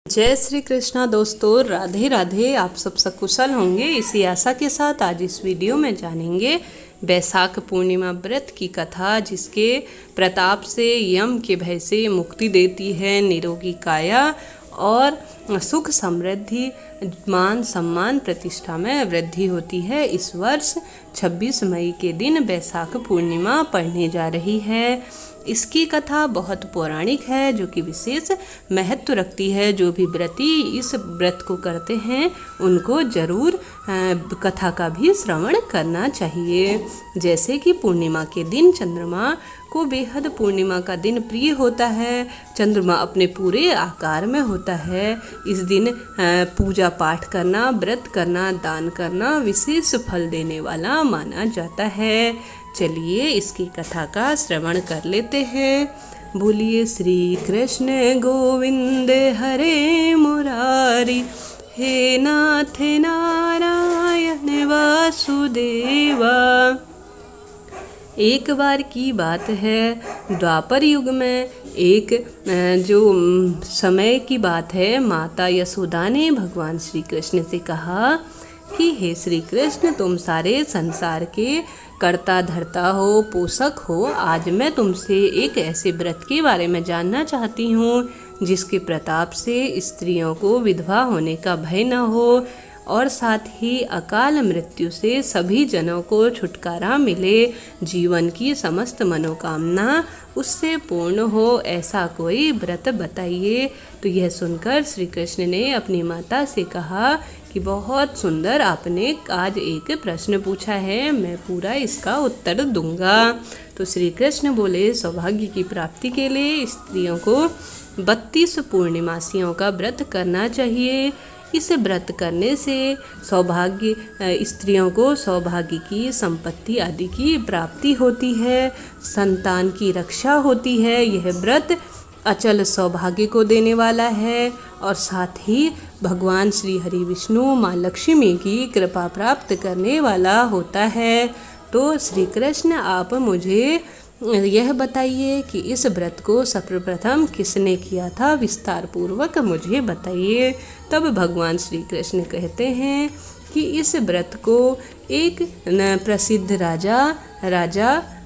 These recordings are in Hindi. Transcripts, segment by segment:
जय श्री कृष्णा दोस्तों, राधे राधे। आप सब सकुशल होंगे इसी आशा के साथ आज इस वीडियो में जानेंगे बैसाख पूर्णिमा व्रत की कथा, जिसके प्रताप से यम के भय से मुक्ति देती है, निरोगी काया और सुख समृद्धि, मान सम्मान प्रतिष्ठा में वृद्धि होती है। इस वर्ष 26 मई के दिन बैसाख पूर्णिमा पड़ने जा रही है। इसकी कथा बहुत पौराणिक है, जो कि विशेष महत्व रखती है। जो भी व्रती इस व्रत को करते हैं उनको जरूर कथा का भी श्रवण करना चाहिए। जैसे कि पूर्णिमा के दिन चंद्रमा को बेहद पूर्णिमा का दिन प्रिय होता है। चंद्रमा अपने पूरे आकार में होता है। इस दिन पूजा पाठ करना, व्रत करना, दान करना विशेष फल देने वाला माना जाता है। चलिए इसकी कथा का श्रवण कर लेते हैं। बोलिए श्री कृष्ण गोविंद हरे मुरारी, हे नाथ नारायण वासुदेवा। एक बार की बात है, द्वापर युग में एक जो समय की बात है, माता यशोदा ने भगवान श्री कृष्ण से कहा कि हे श्री कृष्ण, तुम सारे संसार के कर्ता धर्ता हो, पोषक हो। आज मैं तुमसे एक ऐसे व्रत के बारे में जानना चाहती हूँ जिसके प्रताप से स्त्रियों को विधवा होने का भय न हो और साथ ही अकाल मृत्यु से सभी जनों को छुटकारा मिले, जीवन की समस्त मनोकामना उससे पूर्ण हो। ऐसा कोई व्रत बताइए। तो यह सुनकर श्री कृष्ण ने अपनी माता से कहा कि बहुत सुंदर, आपने आज एक प्रश्न पूछा है, मैं पूरा इसका उत्तर दूंगा। तो श्री कृष्ण बोले, सौभाग्य की प्राप्ति के लिए स्त्रियों को 32 पूर्णिमासियों का व्रत करना चाहिए। इस व्रत करने से स्त्रियों को सौभाग्य की, संपत्ति आदि की प्राप्ति होती है, संतान की रक्षा होती है। यह व्रत अचल सौभाग्य को देने वाला है और साथ ही भगवान श्री हरि विष्णु माँ लक्ष्मी की कृपा प्राप्त करने वाला होता है। तो श्री कृष्ण, आप मुझे यह बताइए कि इस व्रत को सर्वप्रथम किसने किया था, विस्तार पूर्वक मुझे बताइए। तब भगवान श्री कृष्ण कहते हैं कि इस व्रत को एक प्रसिद्ध राजा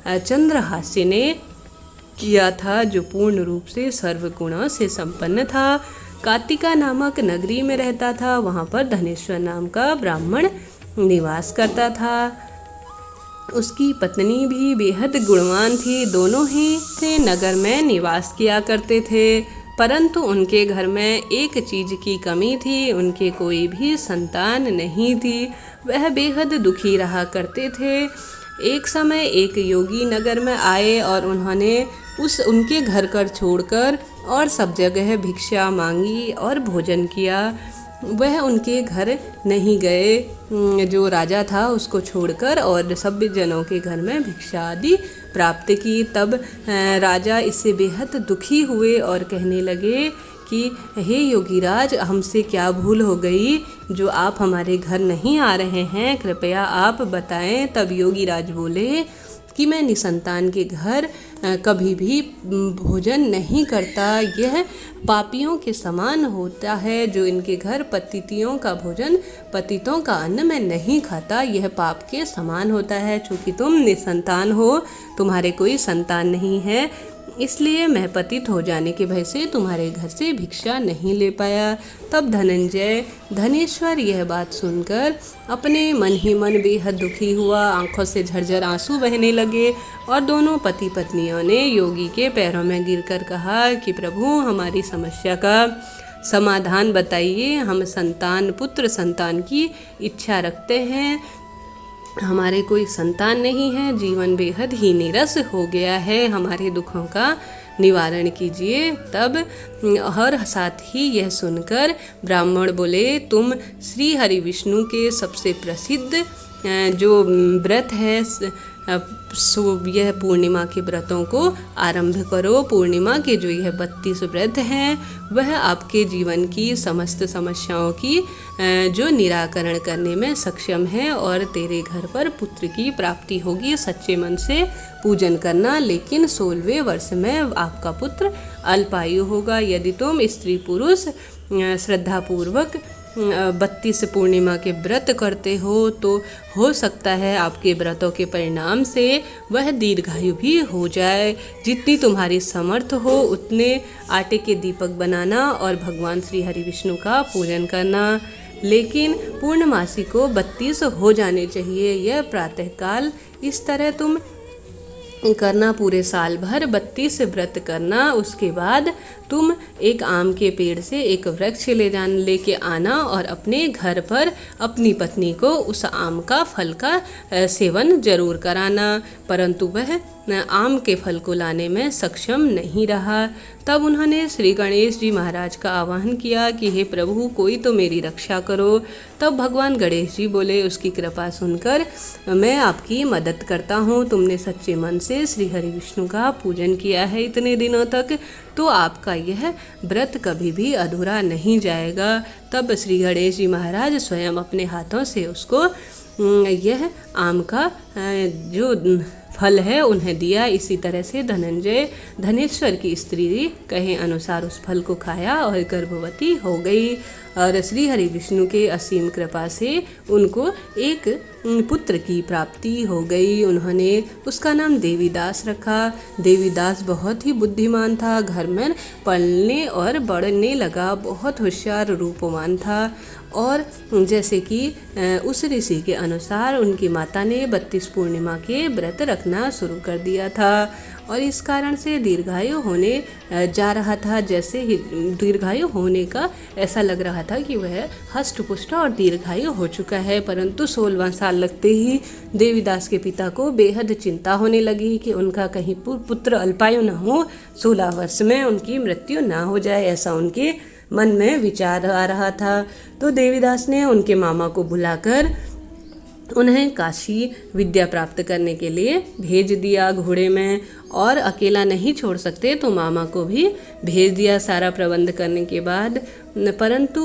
चंद्रहास्य ने किया था, जो पूर्ण रूप से सर्वगुणों से संपन्न था। कातिका नामक नगरी में रहता था। वहाँ पर धनेश्वर नाम का ब्राह्मण निवास करता था। उसकी पत्नी भी बेहद गुणवान थी। दोनों ही से नगर में निवास किया करते थे, परंतु उनके घर में एक चीज़ की कमी थी, उनके कोई भी संतान नहीं थी। वह बेहद दुखी रहा करते थे। एक समय एक योगी नगर में आए और उन्होंने उनके घर कर छोड़कर और सब जगह भिक्षा मांगी और भोजन किया। वह उनके घर नहीं गए, जो राजा था उसको छोड़कर, और सब जनों के घर में भिक्षा आदि प्राप्त की। तब राजा इससे बेहद दुखी हुए और कहने लगे कि हे योगीराज, हमसे क्या भूल हो गई जो आप हमारे घर नहीं आ रहे हैं, कृपया आप बताएं। तब योगीराज बोले कि मैं निसंतान के घर कभी भी भोजन नहीं करता। यह पापियों के समान होता है, जो इनके घर पतितियों का भोजन, पतितों का अन्न मैं नहीं खाता। यह पाप के समान होता है। चूँकि तुम निसंतान हो, तुम्हारे कोई संतान नहीं है, इसलिए मैं पतित हो जाने के भय से तुम्हारे घर से भिक्षा नहीं ले पाया। तब धनेश्वर यह बात सुनकर अपने मन ही मन बेहद दुखी हुआ। आंखों से झरझर आंसू बहने लगे और दोनों पति पत्नियों ने योगी के पैरों में गिरकर कहा कि प्रभु, हमारी समस्या का समाधान बताइए। हम पुत्र संतान की इच्छा रखते हैं, हमारे कोई संतान नहीं है, जीवन बेहद ही नीरस हो गया है, हमारे दुखों का निवारण कीजिए। तब और साथ ही यह सुनकर ब्राह्मण बोले, तुम श्री हरि विष्णु के सबसे प्रसिद्ध जो व्रत है, यह पूर्णिमा के व्रतों को आरंभ करो। पूर्णिमा के जो यह 32 व्रत हैं, वह आपके जीवन की समस्त समस्याओं की जो निराकरण करने में सक्षम है और तेरे घर पर पुत्र की प्राप्ति होगी। सच्चे मन से पूजन करना, लेकिन 16वें वर्ष में आपका पुत्र अल्पायु होगा। यदि तुम स्त्री पुरुष श्रद्धापूर्वक 32 पूर्णिमा के व्रत करते हो तो हो सकता है आपके व्रतों के परिणाम से वह दीर्घायु भी हो जाए। जितनी तुम्हारी समर्थ हो उतने आटे के दीपक बनाना और भगवान श्री हरि विष्णु का पूजन करना। लेकिन पूर्णमासी को 32 हो जाने चाहिए। यह प्रातःकाल इस तरह तुम करना, पूरे साल भर 32 व्रत करना। उसके बाद तुम एक आम के पेड़ से एक वृक्ष लेके आना और अपने घर पर अपनी पत्नी को उस आम का फल का सेवन जरूर कराना। परंतु वह आम के फल को लाने में सक्षम नहीं रहा। तब उन्होंने श्री गणेश जी महाराज का आह्वान किया कि हे प्रभु, कोई तो मेरी रक्षा करो। तब भगवान गणेश जी बोले, उसकी कृपा सुनकर मैं आपकी मदद करता हूँ। तुमने सच्चे मन से श्री हरि विष्णु का पूजन किया है इतने दिनों तक, तो आपका यह व्रत कभी भी अधूरा नहीं जाएगा। तब श्री गणेश जी महाराज स्वयं अपने हाथों से उसको यह आम का जो फल है उन्हें दिया। इसी तरह से धनंजय धनेश्वर की स्त्री कहे अनुसार उस फल को खाया और गर्भवती हो गई। और श्री हरि विष्णु के असीम कृपा से उनको एक पुत्र की प्राप्ति हो गई। उन्होंने उसका नाम देवीदास रखा। देवीदास बहुत ही बुद्धिमान था, घर में पलने और बढ़ने लगा, बहुत होशियार रूपवान था। और जैसे कि उस ऋषि के अनुसार उनकी माता ने 32 पूर्णिमा के व्रत रखना शुरू कर दिया था और इस कारण से दीर्घायु होने जा रहा था। जैसे ही दीर्घायु होने का ऐसा लग रहा था कि वह हष्ट पुष्ट और दीर्घायु हो चुका है। परंतु 16वां साल लगते ही देवीदास के पिता को बेहद चिंता होने लगी कि उनका कहीं पुत्र अल्पायु न हो, 16 वर्ष में उनकी मृत्यु ना हो जाए, ऐसा उनके मन में विचार आ रहा था। तो देवीदास ने उनके मामा को बुलाकर उन्हें काशी विद्या प्राप्त करने के लिए भेज दिया घोड़े में, और अकेला नहीं छोड़ सकते तो मामा को भी भेज दिया सारा प्रबंध करने के बाद। परंतु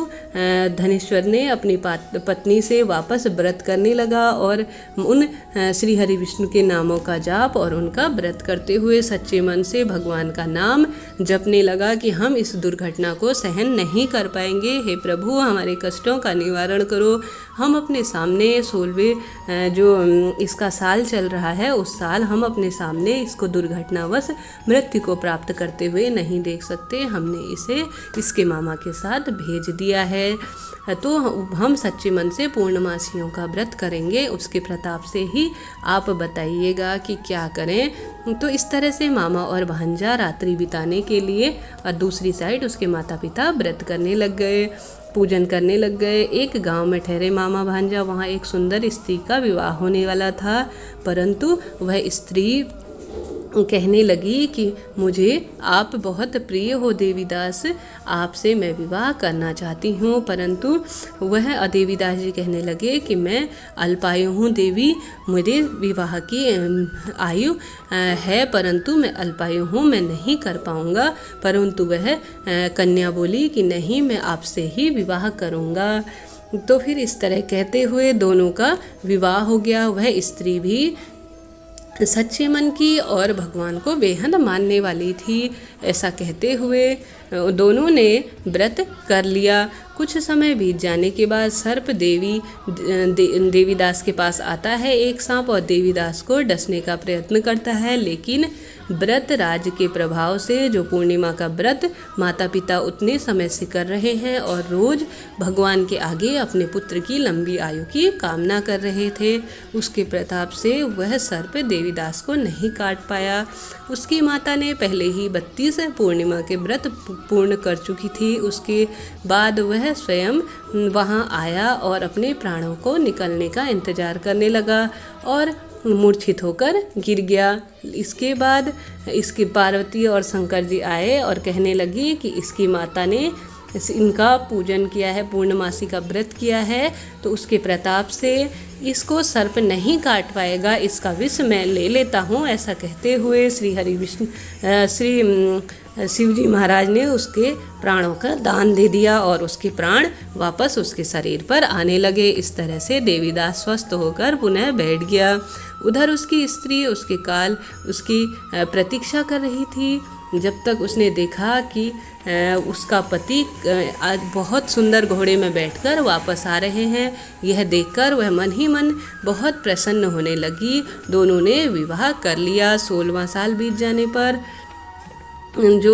धनेश्वर ने अपनी पत्नी से वापस व्रत करने लगा और उन श्री हरि विष्णु के नामों का जाप और उनका व्रत करते हुए सच्चे मन से भगवान का नाम जपने लगा कि हम इस दुर्घटना को सहन नहीं कर पाएंगे। हे प्रभु, हमारे कष्टों का निवारण करो। हम अपने सामने 16वें जो इसका साल चल रहा है उस साल हम अपने सामने इसको दुर्घटनावश मृत्यु को प्राप्त करते हुए नहीं देख सकते। हमने इसे इसके मामा के साथ भेज दिया है, तो हम सच्चे मन से पूर्णमासियों का व्रत करेंगे। उसके प्रताप से ही आप बताइएगा कि क्या करें। तो इस तरह से मामा और भांजा रात्रि बिताने के लिए और दूसरी साइड उसके माता पिता व्रत करने लग गए, पूजन करने लग गए। एक गांव में ठहरे मामा भांजा, वहाँ एक सुंदर स्त्री का विवाह होने वाला था। परंतु वह स्त्री कहने लगी कि मुझे आप बहुत प्रिय हो देवीदास, आपसे मैं विवाह करना चाहती हूँ। परंतु वह देवीदास जी कहने लगे कि मैं अल्पायु हूँ देवी, मेरे विवाह की आयु है परंतु मैं अल्पायु हूँ, मैं नहीं कर पाऊँगा। परंतु वह कन्या बोली कि नहीं, मैं आपसे ही विवाह करूँगा। तो फिर इस तरह कहते हुए दोनों का विवाह हो गया। वह स्त्री भी सच्चे मन की और भगवान को बेहद मानने वाली थी। ऐसा कहते हुए दोनों ने व्रत कर लिया। कुछ समय बीत जाने के बाद सर्प देवीदास के पास आता है एक सांप और देवीदास को डसने का प्रयत्न करता है। लेकिन व्रत राज के प्रभाव से जो पूर्णिमा का व्रत माता पिता उतने समय से कर रहे हैं और रोज भगवान के आगे अपने पुत्र की लंबी आयु की कामना कर रहे थे, उसके प्रताप से वह सर्प देवीदास को नहीं काट पाया। उसकी माता ने पहले ही 32 पूर्णिमा के व्रत पूर्ण कर चुकी थी। उसके बाद वह स्वयं वहां आया और अपने प्राणों को निकलने का इंतजार करने लगा और मूर्छित होकर गिर गया। इसके बाद इसकी पार्वती और शंकर जी आए और कहने लगी कि इसकी माता ने इनका पूजन किया है, पूर्णमासी का व्रत किया है, तो उसके प्रताप से इसको सर्प नहीं काट पाएगा, इसका विष मैं ले लेता हूँ। ऐसा कहते हुए श्री शिवजी महाराज ने उसके प्राणों का दान दे दिया और उसके प्राण वापस उसके शरीर पर आने लगे। इस तरह से देवीदास स्वस्थ होकर पुनः बैठ गया। उधर उसकी स्त्री उसकी प्रतीक्षा कर रही थी। जब तक उसने देखा कि उसका पति आज बहुत सुंदर घोड़े में बैठकर वापस आ रहे हैं। यह देखकर वह मन ही मन बहुत प्रसन्न होने लगी। दोनों ने विवाह कर लिया। 16वां साल बीत जाने पर जो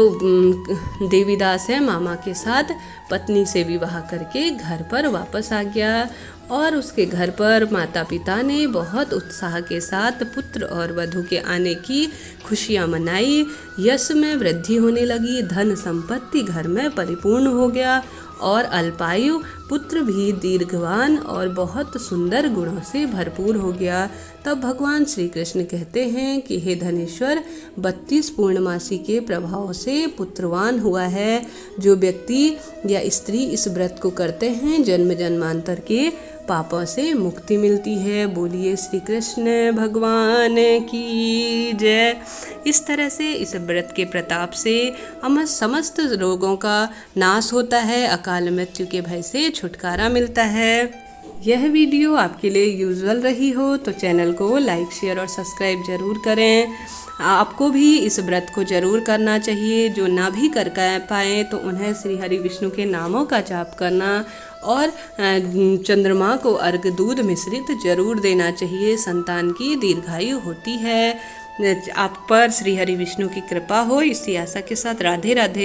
देवीदास है मामा के साथ पत्नी से विवाह करके घर पर वापस आ गया और उसके घर पर माता पिता ने बहुत उत्साह के साथ पुत्र और वधू के आने की खुशियाँ मनाई। यश में वृद्धि होने लगी, धन संपत्ति घर में परिपूर्ण हो गया और अल्पायु पुत्र भी दीर्घवान और बहुत सुंदर गुणों से भरपूर हो गया। तब भगवान श्री कृष्ण कहते हैं कि हे धनेश्वर, 32 पूर्णमासी के प्रभाव से पुत्रवान हुआ है। जो व्यक्ति या स्त्री इस व्रत को करते हैं जन्म जन्मांतर के पापों से मुक्ति मिलती है। बोलिए श्री कृष्ण भगवान की जय। इस तरह से इस व्रत के प्रताप से समस्त रोगों का नाश होता है, अकाल मृत्यु के भय से छुटकारा मिलता है। यह वीडियो आपके लिए यूजुअल रही हो तो चैनल को लाइक शेयर और सब्सक्राइब जरूर करें। आपको भी इस व्रत को जरूर करना चाहिए। जो ना भी कर पाएँ तो उन्हें श्री हरि विष्णु के नामों का जाप करना और चंद्रमा को अर्घ दूध मिश्रित जरूर देना चाहिए। संतान की दीर्घायु होती है। आप पर श्री हरि विष्णु की कृपा हो, इसी आशा के साथ राधे राधे।